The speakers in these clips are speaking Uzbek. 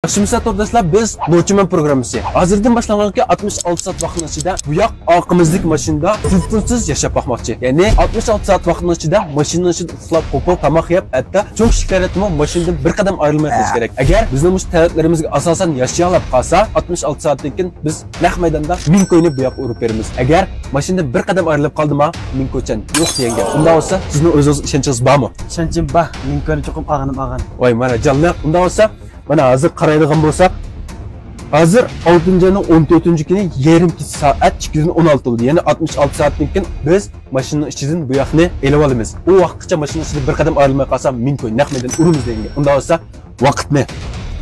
Yaxshimisiz to'rdashlar, biz Nochiman programmasi. Hozirdan boshlanganki 66 soat vaqtning ichida bu yoq oqimizlik mashinada tuzsiz yashab boqmoqchi. Ya'ni 66 soat vaqtning ichida mashinaning ichida uxlab, qo'pol tomoq yeb, hatto cho'q shikaratmi mashinadan bir qadam ayrilmay qolish kerak. Agar bizning mush talablarimizga asosan yashayolab qolsa, 66 soatdan keyin biz naq maydonda 1000 ko'yni bu yoq urib beramiz. Agar mashinadan bir qadam ayrilib qoldimi, 1000 ko'chan yo'q degan gap. Unda bo'lsa, sizning o'zingiz ishonchingiz bormi? Ishonchim bor. 1000 ko'ni cho'qim ag'anib. Voy, mana jonlar, unda bo'lsa mana hozir qaraydigan bo'lsak, hozir 6-oyning 14-kuni yarim soat 216 bo'ldi. Ya'ni 66 soatdan keyin biz mashinaning ichidan bu yoqni elib olamiz. U vaqtgacha mashinaning ichida bir qadam ayrilmay qolsam, 1000 ko'y naq maydon uramiz degan. Unda bo'lsa, vaqtni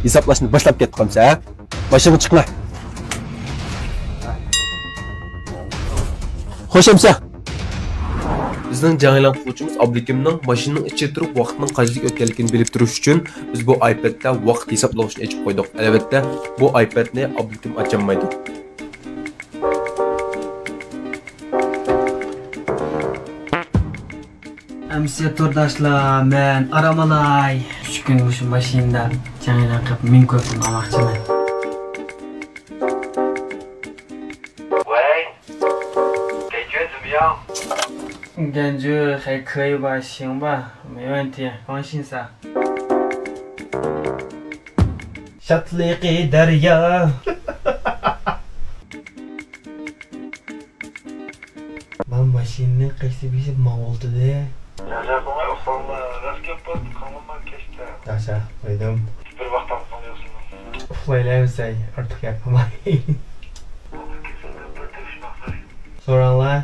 hisoblashni boshlab ketdik qolsa, ha? Mashinaga chiqma. Xo'shamsa. Bizning jangilan qiluvchimiz Abdukimning mashinaning ichida turib vaqtning qanchalik o'tganligini bilib turish uchun biz bu iPadda vaqt hisoblag'ichni ochib qo'ydik. Albatta, bu iPadni Abdukim ocholmaydi. Amsiya to'rdashlar, men aramalay 3 kun shu mashinada jangilan qilib 1000 ko'y pul olmoqchiman.感觉还可以吧，行吧，没问题，放心噻。Şatliqi derya. Ben maşinini qaysi beshib mağoldu-da. Yaşa qo'may uxlama, rasga pot, qonunman kechdi. Yaşa, qo'ydim. Bir vaqtdan qolıyorsun. Uxlaylaymisan, ortiq gapirmay. So'ranglar.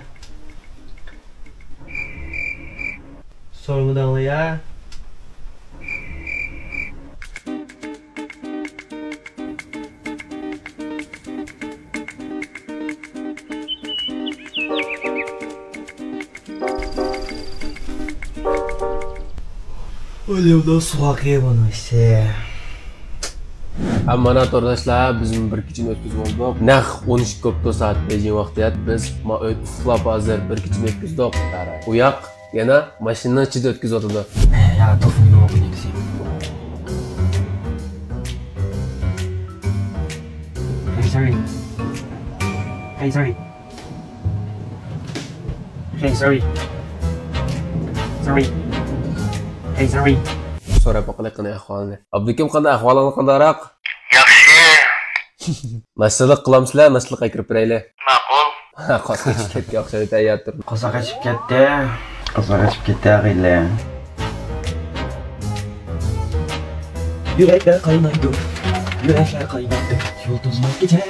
Sormadanlar ya. Olimda suaq yebonu işte. Mana to'rdashlar, bizim bir kechani o'tkazib oldik. Naq 12 kopto soat bejining vaqtida biz uxlab hozir bir kechani o'tkazdik. U yoq yana mashinaning ichida o'tkazildi. Ya to'fni o'qiysiz. Sorry. Hey, sorry. Hey, sorry. Sorry. Hey, sorry. So'rab boqalik qanday ahvolni. Abdukim qanday ahvolingiz qandaroq? Yaxshi. Maslahat qilamsizlar, maslahatga kirib beraylik. Ma'qul. Qosqa ketga o'xshaydi tayyor turib. Qo'saq ochib ketdi. Qo'saq ochib ketdi ag'illa. Yürekler kaynaydı. Yürekler kaynaydı. Yıldızlar gece,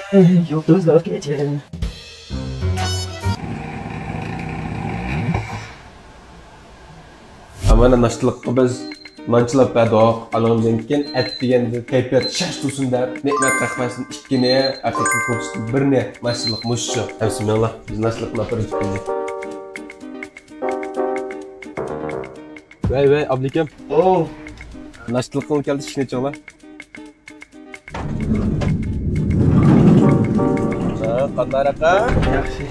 yıldızlar gece. Amana nashliqqa biz manchilab berdik. Alamdan keyin et deganda kayfiyat shash tursin deb, ne'mat rahmasin ikkini, aqiqat ko'rsatib birni mashliq mushshu. Bismillah, biz nashliqni birinchi bildik. Vay, Abdukim. Oh. Nashliqni keldi ishni cho'la. Qandaroq? Yaxshi.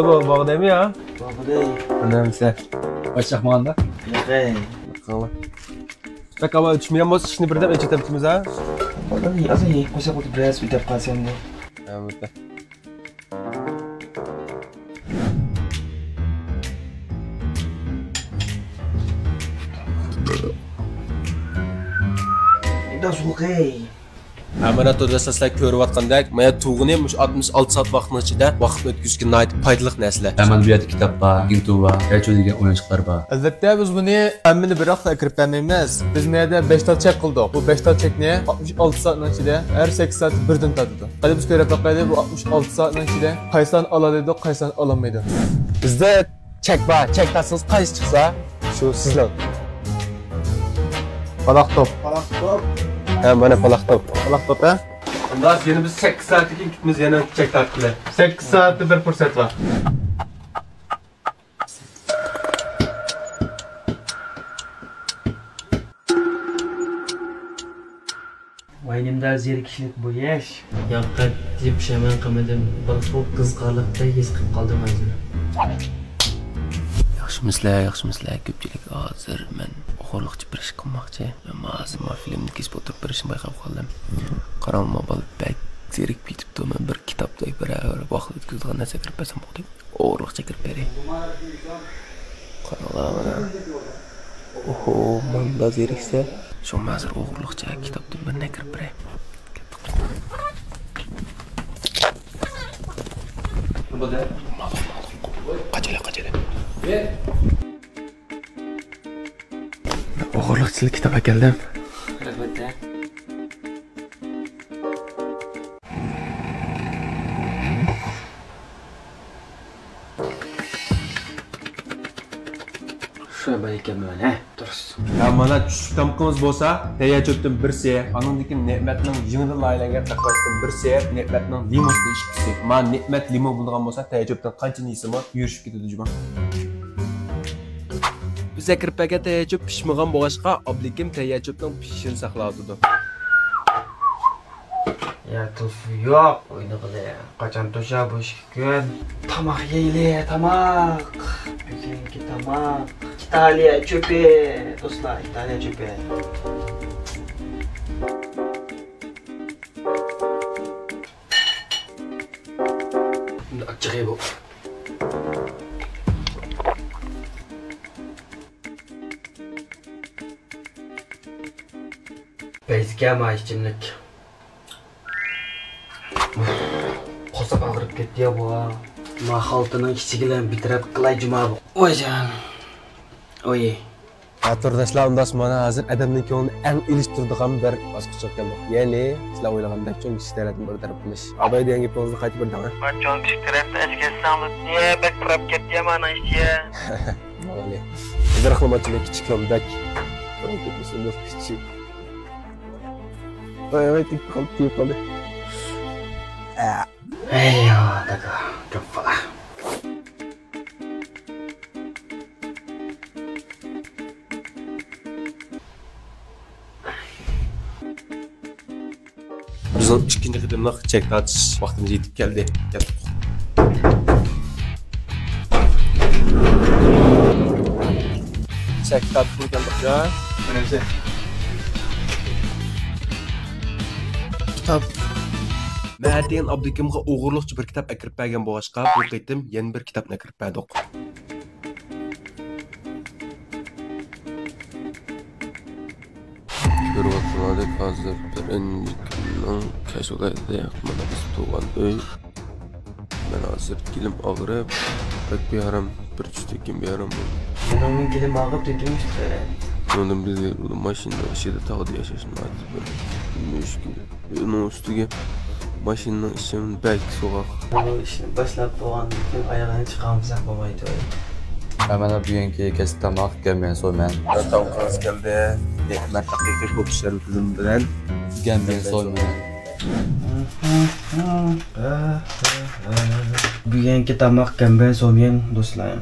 Bu bog'dami ya? Bog'day. Qanamsa. Başlaqmaganda? Yo'q. Qala. Takava tushmagan bo'lsa ishni birdan aytamiz ha? Azay, qo'sha qilib biraz bitib qolsam-da. Hamda. Inda so'qay. Mana to'rdasizlar ko'rayotgandek, mana tug'ini 66 soat vaqtning ichida vaqt o'tkazishga nihoyat foydali narsalar. Hemen bir yerde kitap var, YouTube var, gerçi degan oyuncular var. Albatta biz buni hammani bir vaqtda kirib bermaymiz. Biz bu yerda 5 ta chek qildik. Bu 5 ta chekni 66 soatning ichida har 8 soat birdan tatadi. Qani biz ko'rib boqaylik, bu 66 soatning ichida qaysan oladi, qaysan olmaydi. Bizda chek bor. Chek tasınız qaysi chiqsa, shu sizlar. Paloq top. Ha, mana paloq top. Paloq top ha? Unda seni biz 8 soatga kitimiz yana chek tartiblar. 8 soatda 1% var. Vaynimda zerikishlik bu yash. Yoqqa deb shaman qilmadim. Bir xil qizqarlikda his qilib qoldim o'zimni. Yaxşımızlar. Ko'pchilik hozir men o'g'irlikchi bir ish qilmoqchi. Men hozir filmni kesib o'tirib berishni bayqab qoldim. Qaralma bo'lib bak zerik bitibdi. Men bir kitobdek bir vaqt o'tkazadigan narsa kirib bersam bo'ldi. O'g'irlikcha kirib beray. Qarala mana. Oho, manda zeriksa, shu hozir o'g'irlikcha kitobda bir narsa kirib beray. Bo'ldi. Qachala. O'g'irlikchilik kitob keldim. Albatta. Şöyle ekanman, ha? Durust. Ya mana tushlik tamqimiz bo'lsa, tayyorchobdan birsi, anandagi ne'matning yengil aylangan taqvasidan birsi, ne'matning limosini ishqisi. Men ne'mat limon bo'lgan bo'lsa, tayyorchobdan qancha nisimi yurishib ketadi juma. Biz kirpaga tayyorchob pishmagan bo'lg'achqa, obligim tayyorchobdan pishishini saqlaydi. Ya tofu yok, oyunu qilay. Qachon to'sha bu ishga kun? Tamoq yeyli, tamoq. Bugungi tamoq. İtalya çöpe. Dostlar, İtalya çöpe. Şimdi açığı bu. Bezgi ama içimlik. Qosab ağrıp ketdi ya bu. Mahaltının kichigilan bitirib qilay juma bu. Oy jan. Oy. Turdoshlar, undas mana hozir adamning ko'nglini eng ilishtiradigan bir bosqichga keldik. Ya'ni, sizlar o'ylagandek cho'ng kishi tarafdan bir taraf qilish. Abay degan gapingizni qaytib berdingmi? Ben çok küçük tarafta eskesem niye bek bırak gitti ya bana işte. Vale. Bir xizmatchilik kichiklamdak. Bırak gitmesin dur kichik. Ay, tik qoldi. Eyyo, taka. Çok fala. Bizning ikkinchi qadamliq chek tortish vaqtimiz yetib keldi. Chek tortib keldik-ya. Menimcha Kitap. Məhədiyin Abdükimə uğurluqçu bir kitab əkirib bərgən boğaşqa, bu qeytim yeni bir kitab əkirib bərdik. Görüvatladık hazır birinci günün kəşqədə mana biz tuğan öy. Mən hazır gilim ağırıb, bək bir yaram, bir çütəkin bir yaram oldu. Onun gilim ağıb dedim işte. Ondan biz bu maşında şeyde tağda yaşasın artık böyle. Müşkül. Onun üstüge maşının içinin belki soğuk. Bu işini başlap boğan bütün ayağını çıkarmışaq babaydı öyle. Hemen bugünkü kesip tamaq gelmeyen soymayan. Tavuklarınız geldi. Ben haqiqiy ko'p ishlar o'tdim bilan Gelmeyen soymayan. Bugungi tamoq gamben so'men do'stlar.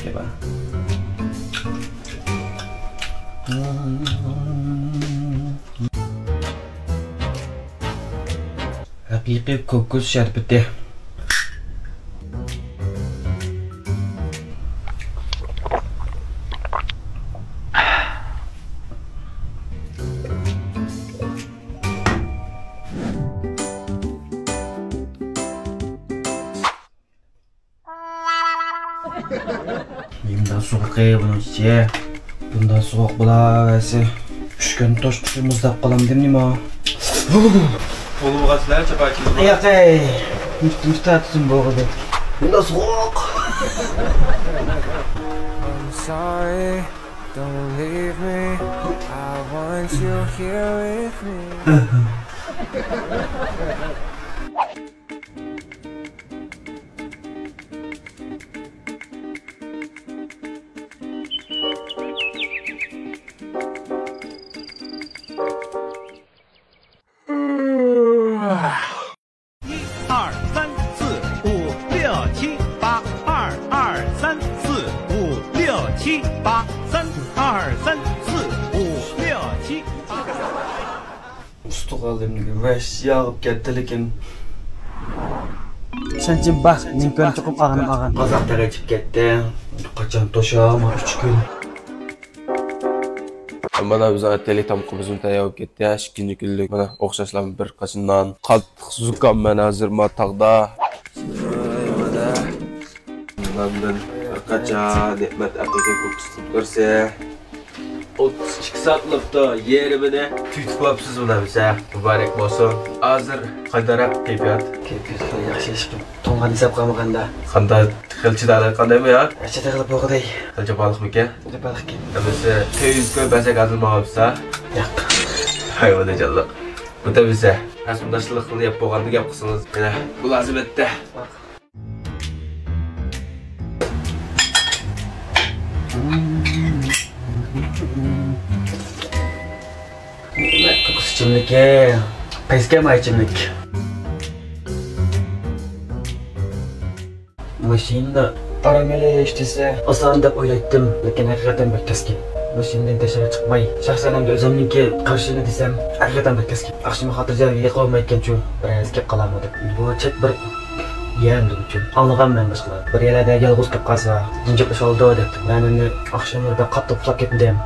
Keba. Haqiqiy kokos sharbati. Bundan soğuk bunun içi. Bundan soğuk bulavesi. 3 gün toşmuş muzdap kalam değil mi o? Oğlum gazeteler çapakili. Yok müstatısın bu kadar. Bundan soğuk. I'm sorry, don't leave me. I want you here with me. Ustu kaldım gibi. Veş yağıp gitti lekin. Shanchi bax, Lincoln chiqib qolgan. Qozoqda qaytib ketdi. Qachon to'sham 3 kun. Mana biz ateli tamqimizni tayyorlab ketdi. 2-chi kunlik mana o'xshashlar bir qachondan qattiq zukam mana hozir mataqda. Bundan bir qachon ne'mat aqiga ko'ksitib ko'rsa 32 soatlikda yerimini tutib qo'yibsiz buni biza. Muborak bo'lsin. Hozir qaytarib kayfiyat. Yaxshi ish qilib. To'ngan desab qolmaganda. Qanday xilchidali qandaymi ya? Achada qilib o'qiday. Qancha baliqmi-ki? Balık. Biz 200 ko'p basak azilmoqsa. Yo'q. Hayvonda jalliq. Bu da biza rasmdoshlik qilib bo'lganda gap qilsangiz, mana bu lazimatda. Kokusu içimdeki. Peske mi içimdeki? Maşinada aramele iştese asan deb o'ylaydim, lekin haqiqatan bir keskin. Maşinadan dışarı çıkmayı. Şahsen hem de özümdeki karşılığını desem haqiqatan bir keskin. Akşama hatırlayıp yıkılmayken şu biraz kep kalamadım. Bu çek bir yeğendim için. Anlagan ben başka. Bir yerlerde yalğız kep kalsa, cincikliş oldu dedim. Ben onu akşamlarda katlı puslak kettim.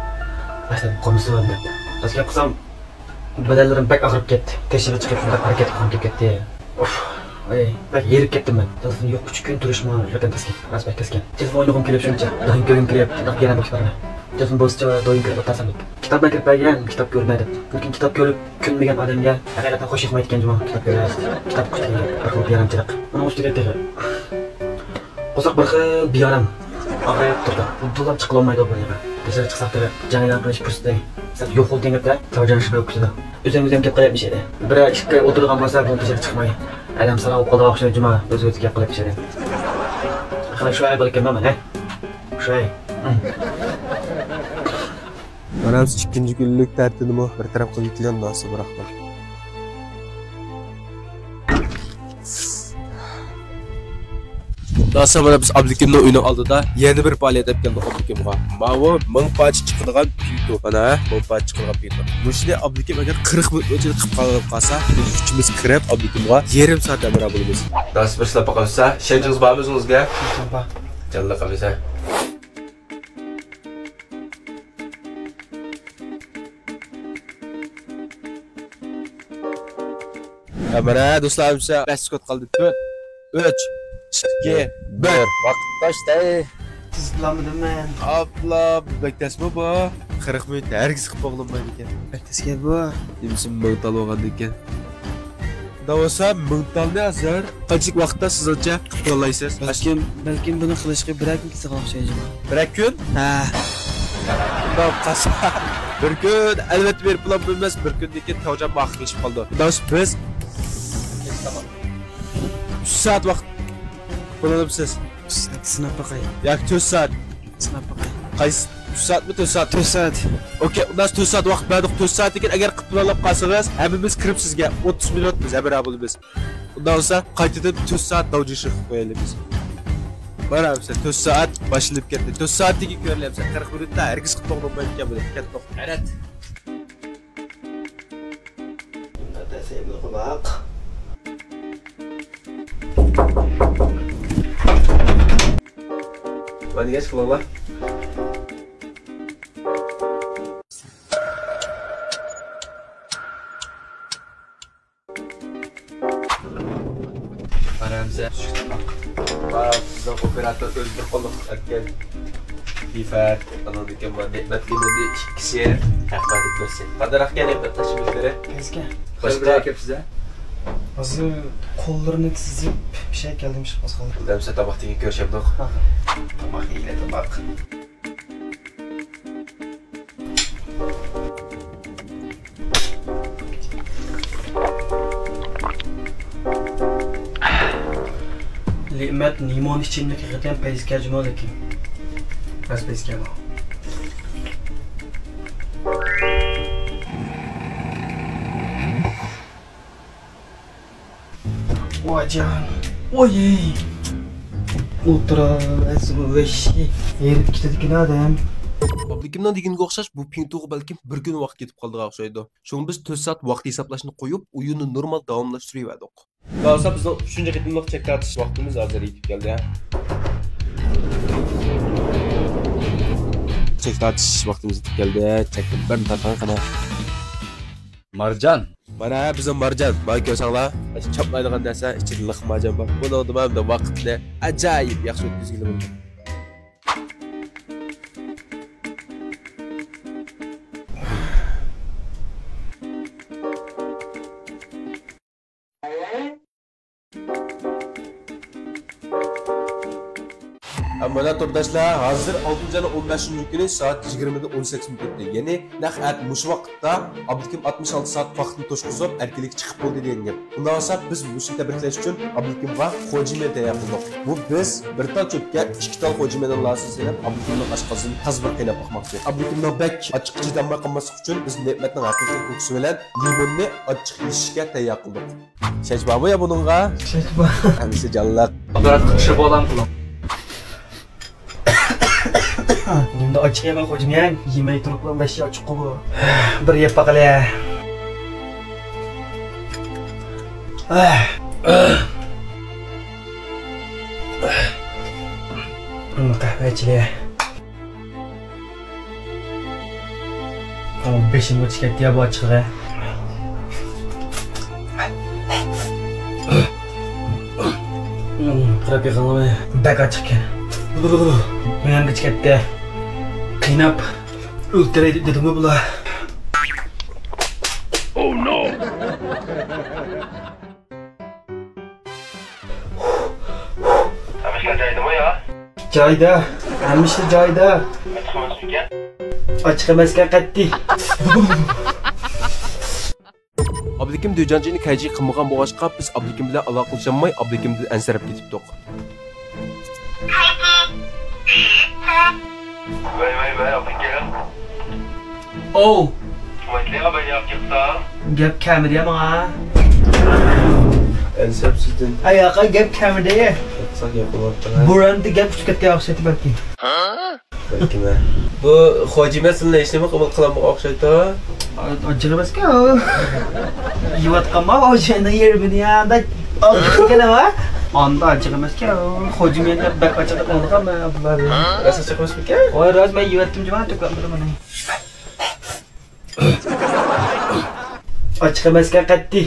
Aslında komisyon dedim. Aslında kısam bedellerim pek ağrıp gitti. Teşebbüs çıkıp şurada hareket kılıp gitti. Of. Ay, bak yerip kettim ben. Telefon yok, 3 gün turuşma, lekin keskin. Biraz bek keskin. Telefon oynagım kelip şuncha. Doyum ko'rgim kelib, yana boshlarni. Telefon boscha doyum kelib o'tarsam. Kitobdan kirib kitap ko'rmadim. Lekin kitap ko'rib kunmagan odamga haqiqatan xush yoqmaydigan juma kitap ko'rasiz. Kitap kuchli, bir xil yaramchilik. Mana ustiga tegdi. Qo'saq bir xil biyaram. Og'riyib turdi. Bundan chiqolmaydi bu yerga. Dışarı çıksak da canıyla qilish fursati. Sat yo'q bo'ldi deb tavjanishib o'qishdi. O'zim gap qilyapmish edi. Bir ishga o'tirgan bo'lsa, bu dışarı chiqmay. Adam sana o'qildi o'xshaydi juma o'z-o'ziga gap qilyapmish edi. Qani shu ay bo'lgan mana, Shu ay. Mana biz 2-chi kunlik tartibni bir taraf qilib yutilgan narsa biroqlar. Daha sonra biz Abdülkim'in oyunu oldida yana bir faoliyat olib keldik Abdülkimga. Mana 1000 parcha chiqadigan pinto. Mana 1000 parcha chiqadigan pinto. Bu ishni Abdülkim agar 40 minut ichida qilib qolsa, biz uchimiz kirib Abdülkimga yarim soat amra bo'lamiz. Nasib bir silab qolsa, shenjiz bormi o'zingizga? Jalla qolsa. Mana do'stlarimcha bas qoldi. 4 3 2 1 vaqt boshday. Siz bilanmidim men. Abla, bektasmi bu? 40 minut hargiz qilib qo'yilmaydi ekan. Bektasga bu. Demisam mingtal bo'lgan ekan. Davosa mingtalni hozir qancha vaqtda sizcha qilib olaysiz? Balkim buni qilishga 1 kun ketsa o'xshaydi. 1 kun? Ha. Bundan qasa. 1 kun albatta bir plan bo'lmas, 1 kundan keyin tavjan vaqt geçib qoldi. Biz 3 soat vaqt qo'llanibsiz. Sinab baqay. Yoki 4 soat. Sinab baqay. Qaysi 3 soatmi 4 soat? 4 soat. Okey, undan 4 soat vaqt berdik. 4 soatdan keyin agar qilib planlab qolsangiz, hammamiz kirib sizga 30 minut biz abara bo'lamiz. Undan olsa qaytadan 4 soat davjishi qilib qo'yamiz. Mana biz 4 soat boshlanib ketdi. 4 soatdan keyin ko'ryapsiz. 40 minutda hargiz qilib qo'ymaydi ekan bu. Katta. Hayrat. Ada sevimli qulaq. Hadi geç kulağına. Aramıza. Bak, bizden operatör özgür kolluk erken. Kifat, anladıkken netmetli bunu 2 kişiye hafif etmesin. Kadar akken netmet taşımışları. Keşke. Başka rakip size. Hazır kollarını çizip bir şey gelmiş bakalım. Buradan size tabaktaki görüşebildik. Tabak ile tabak. Limet limon içimdeki hakikaten peyzkacım oldu ki. Biraz peyzkacım o. Vay can. Oy. Ultra SUV erib ketadigan adam. Abdülkimdan deganga o'xshash bu pinto'ga balkim 1 kun vaqt ketib qoldi o'xshaydi. Shunga biz 4 soat vaqt hisoblashni qo'yib, o'yinni normal davomlashtirib Kalsa bizden 3. qıtımlıq çek tartış vaxtımız hazır yetib geldi ya. Çek tartış vaxtımız yetib geldi. Çektim bir tartışan kana. Marjan. Mana bizim marjan. Bak görsenler. Çapmaydigan narsa içinde lıq marjan bak. Bunu oldu ben de vaqtni acayip yaxshi o'tkazgili bo'ldi. Mana turdashlar, hozir 6-15 kuni soat 20:18 minutda. Ya'ni naqat mush vaqtda Abdukim 66 soat vaqtni to'shqizib, erkalik chiqib bo'ldi degan gap. Bundan sonra biz mushni tabriklash uchun Abdukimga xojime tayyor qildik. Bu biz bir tal cho'pga 2 tal xojimedan lazım sanab Abdukimning oshqozini tazbir qilib boqmoqchi. Abdukimning bek ochiq chidamay qolmaslik uchun biz ne'matning haqiqiy ko'ksi bilan limonni ochiq yeyishga tayyor qildik. Shajbabo ya buningga? Shajbo. Hamisi jonliq. Operat qilishib olam qilam. Endi ochiq yemay qo'yjimyan, yemay turib bilan 5 ochiq qo'yib. Bir yeb baqala. Qahva ichile. 5 minut ketdi bu ochiqga. Qarab yig'ilmay. Bak ochiq ekan. Men ketdi. Qiynab o'ltiraydi dedimmi bular? Oh no. Hamishlar joyidami yo? Joyda. Hamishlar joyda. Ochiq emasga qat'iy. Abdukim Düjanjini kayji qilmagan bo'g'ashqa biz Abdukim bilan aloqalashamay Abdukim bilan ansirab ketibdik. Vay, Abdukim. Oh. Maytliga ben yaptıksa. Gap kamera menga. Ansirab sizdan. Ayaqa gap kamera. Qatsak yapılyapti. Buranda gap chiqib o'xshaydi balki. Balki. Bu xojimasini ishlama qabul qilamo o'xshaydi. Ochiq emas-ku. Yeyotganma o'shanda yer bunyanda olganama. Onda ochiq emas-ku. Xojimenda bak ochiq qilganmi bular. Rasa chiqmasmi-ku? Voy, roz men yeyotdim javob to'qib mana. Ochiq emasga qat'iy.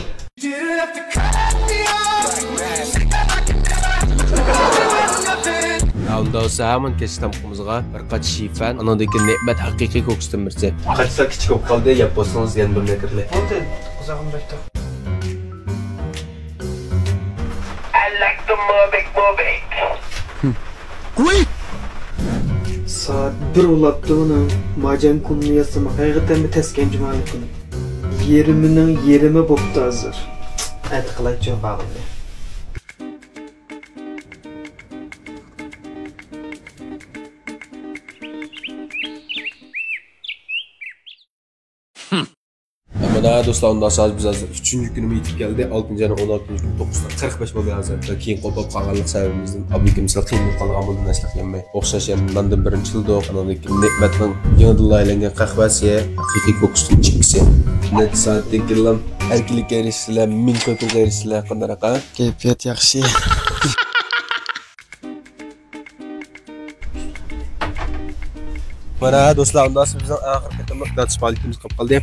Unda zaman keçtam qımızğa bir qaç şifan, anadaki ne'mat haqiqiy ko'ksdan birsi. Qaçsa kichik bo'lib qoldi, yeb bo'lsangiz yana bir metrli. Bo'ldi, uzog'imda. I like the moving. Qo'y! Saat 1 ulabdi buni. Majan kunni yasamak. Haqiqatan bir taskin jumalik kuni. Yerimi bo'pti hozir. Ayt qilaychi bag'imda. Mana do'stlar, undan sonra biz hozir 3-chi kunimiz yetib keldi. 6-chi ayning 16-chi kuni 9:45 bo'ldi hozir. Keyin qo'pib qolganlik sababimizdan Abdukim sizlar qiynalib qolgan bo'ldi nashlaq yemay. O'xshash mandan birinchi yilda anadagi ne'matning yangidan aylangan qahvasi, haqiqiy ko'ksdan chiqisi. Net soatdan keyin erkinlikka erishsizlar, ming qo'yib erishsizlar qandaqa? Kayfiyat yaxshi. Mana do'stlar, undan sonra bizning oxirgi qatlamlik tartish faoliyatimiz qolib qoldi.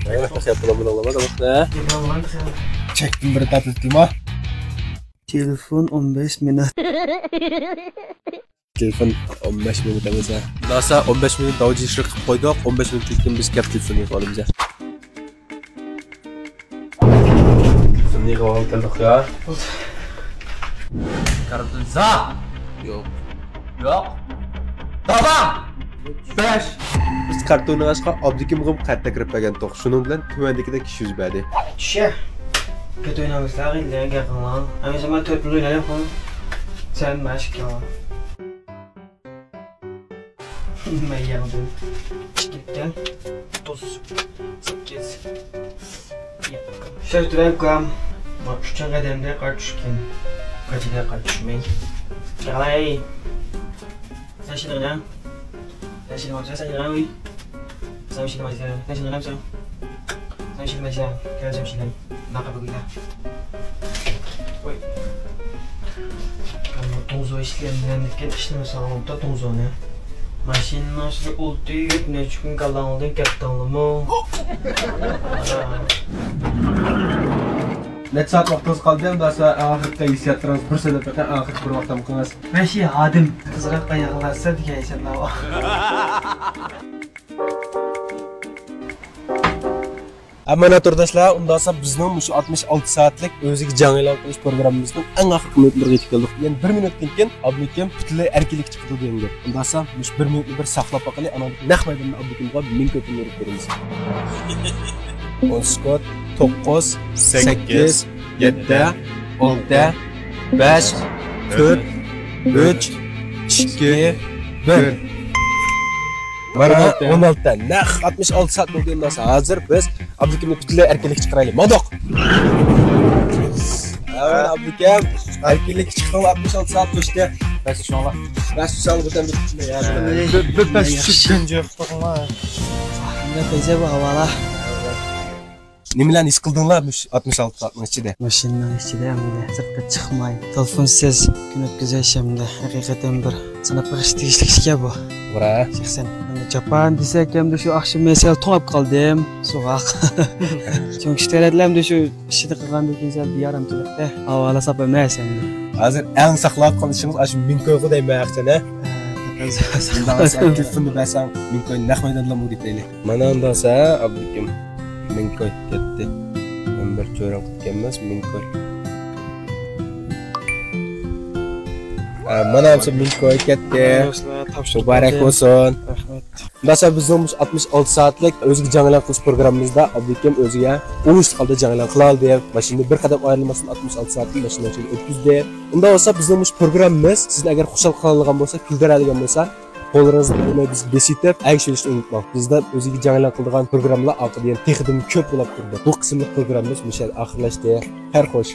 Yapılamını alamadı. Çektim bir tatlıma. Telefon 15 minut. Telefon 15 minut emasa. Nasa 15 minut davacı işi qilib qo'ydik. 15 minutlikdan biz kap telefonni olamiz. Telefonni olib keldik ya. Kartınsa. Yo'q. Yok. Tamam. 5. Biz kartonni açqa Abdukimga qayta kirib bergan to'q. Shuning bilan tumandagidek ish yuz berdi. Tusha. Kötü oynamışlar, ilgilen gel kalan. Ama zaman 4 milyon oynayalım falan. Sen maşk ya. Ben yandım. Gitti. 9. 8. Şöyle durayım koyam. Bak şu çan kademde kartuşken. Kaçıda kartuşmayın. Çalay. Sen şimdi ne? Sen şimdi ne? Sen şimdi ne? Sen şimdi ne? Sen şimdi ne? Sen şimdi ne? Sen şimdi ne? Nakapagila. Oy. Ama Tonzo işleyen dikkat işlemesi anlamda Tonzo ne? Maşinin aşırı oldu yük ne çünkü kalanıldı kaptanlı mı? Ne saat vaktiniz kaldı hem daha sonra ahirette hissiyatlarınız bir sebepten ahir bir vaktam kılınız. Ben şey adım kızrak ayaklarsa diye inşallah var. Amana turdashlar, undan sonra bizning shu 66 soatlik o'ziga jang e'lon qilish programmamizning eng oxirgi minutlariga yetib keldik. Yana 1 minutdan keyin Abdukim butunlay erkinlik chiqdi degan gap. Undan sonra shu 1 minutni bir saqlab qo'yaylik, ana naq maydonda Abdukimga 1000 ko'p berib beramiz. 10 skot 9 8 7 6 5 4 3 2 1 Mana 16 ta naq 66 soat bo'lgandan so'ng hozir biz Abdukimni butunlay erkinlik chiqaraylik. Modoq. Evet Abdukim, erkinlik chiqdi 66 soat o'tdi. Bas inshaalloh. Bas inshaalloh bu ham bitdi ya. Bir beş çıkınca tutma. Ne teyze bu havalar. Nimalarni his qildinglar 66 soatning ichida? Maşının içinde hem de sırtqa çıkmay. Telefonsuz gün ötküzüşümde hakikaten bir sınıf prestijlik şey bu. Bura. Şahsen Japan desek hem de şu akşam mesela to'ngab qoldim, so'g'aq. Çünkü işlerim de şu işini qilgandan keyin sal yaramchilikda havola sap emas endi. Hozir eng saqlab qolishingiz ana shu 1000 ko'yga deyman axchana. Telefonda basam 1000 ko'y naq maydonda muritayli. Mana undan so'ng Abdukim 1000 ko'y ketdi. Men bir cho'roq ketganmiz 1000 ko'y. Mana ham 1000 ko'y ketdi. Muborak bo'lsin. Rahmat. Mesela bizim 66 saatlik o'ziga jang e'lon qilish programmamizda Abdukim o'ziga 13 qalda jang e'lon qildi. Mashina bir qadam ayrilmasdan 66 saatlik mashina ichida o'tkazdi. Unda bo'lsa bizning programmamiz sizni agar xushal qiladigan bo'lsa, kuldiradigan bo'lsa, qo'llaringizni biz besitib, aytishni unutmang. Bizda o'ziga jang e'lon qiladigan programmalar orqada ham texnikum ko'p bo'lib turdi. Bu qismli programmamiz mishal oxirlashdi. Har xo'sh.